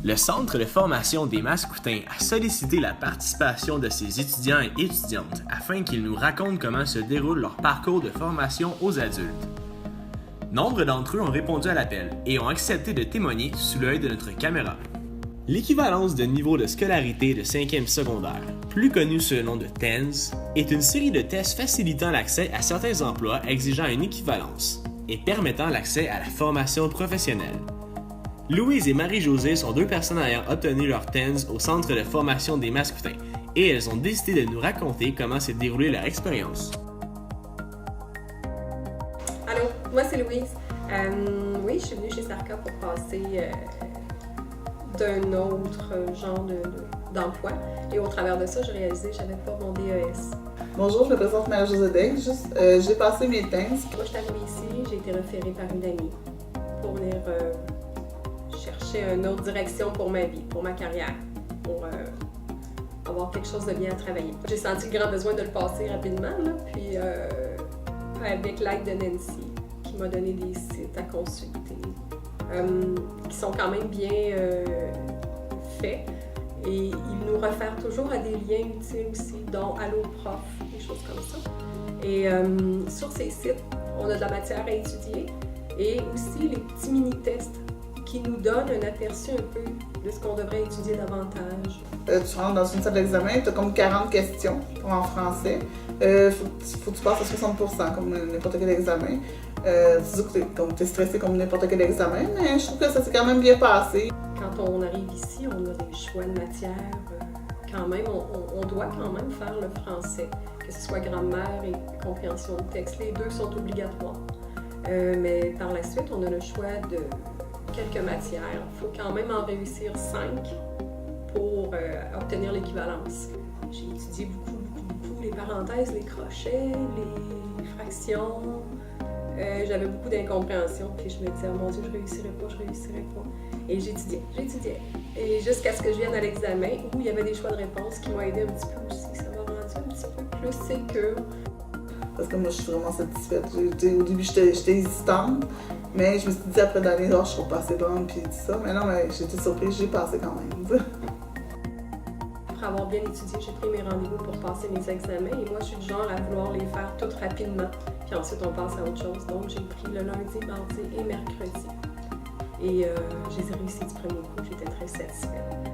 Le Centre de formation des Mascoutins a sollicité la participation de ses étudiants et étudiantes afin qu'ils nous racontent comment se déroule leur parcours de formation aux adultes. Nombre d'entre eux ont répondu à l'appel et ont accepté de témoigner sous l'œil de notre caméra. L'équivalence de niveau de scolarité de 5e secondaire, plus connue sous le nom de TENS, est une série de tests facilitant l'accès à certains emplois exigeant une équivalence et permettant l'accès à la formation professionnelle. Louise et Marie-Josée sont deux personnes ayant obtenu leur TENS au Centre de formation des Mascoutins et elles ont décidé de nous raconter comment s'est déroulée leur expérience. Allô, moi c'est Louise. Oui, je suis venue chez Sarka pour passer d'un autre genre d'emploi et au travers de ça, j'ai réalisé que j'avais pas mon DES. Bonjour, je me présente Marie-Josée Degg. J'ai passé mes TENS. Moi, je suis arrivée ici, j'ai été référée par une amie pour venir chercher une autre direction pour ma vie, pour ma carrière, pour avoir quelque chose de bien à travailler. J'ai senti le grand besoin de le passer rapidement, là, puis avec l'aide de Nancy, qui m'a donné des sites à consulter, qui sont quand même bien faits. Et ils nous réfèrent toujours à des liens utiles aussi, dont Allo Prof, des choses comme ça. Et sur ces sites, on a de la matière à étudier et aussi les petits mini-tests qui nous donnent un aperçu un peu de ce qu'on devrait étudier davantage. Tu rentres dans une salle d'examen, tu as comme 40 questions en français. Faut que tu passes à 60% comme n'importe quel examen. Tu es stressé comme n'importe quel examen, mais je trouve que ça s'est quand même bien passé. Quand on arrive ici, on a des choix de matière. Quand même, on doit quand même faire le français, que ce soit grammaire et compréhension de texte. Les deux sont obligatoires. Mais par la suite, on a le choix de quelques matières. Il faut quand même en réussir 5 pour obtenir l'équivalence. J'ai étudié beaucoup les parenthèses, les crochets, les fractions. J'avais beaucoup d'incompréhension, puis je me disais, oh mon Dieu, je réussirais pas. Et j'étudiais. Et jusqu'à ce que je vienne à l'examen, où il y avait des choix de réponse qui m'ont aidé un petit peu aussi. Ça m'a rendu un petit peu plus sécure. Parce que moi, je suis vraiment satisfaite. Au début, j'étais hésitante, mais je me suis dit après d'année, je serais pas assez bonne, puis tout ça. Mais non, mais j'étais surprise, j'ai passé quand même. Après avoir bien étudié, j'ai pris mes rendez-vous pour passer mes examens. Et moi, je suis du genre à vouloir les faire toutes rapidement. Puis ensuite, on passe à autre chose. Donc, j'ai pris le lundi, mardi et mercredi. Et je les ai réussi du premier coup. J'étais très satisfaite.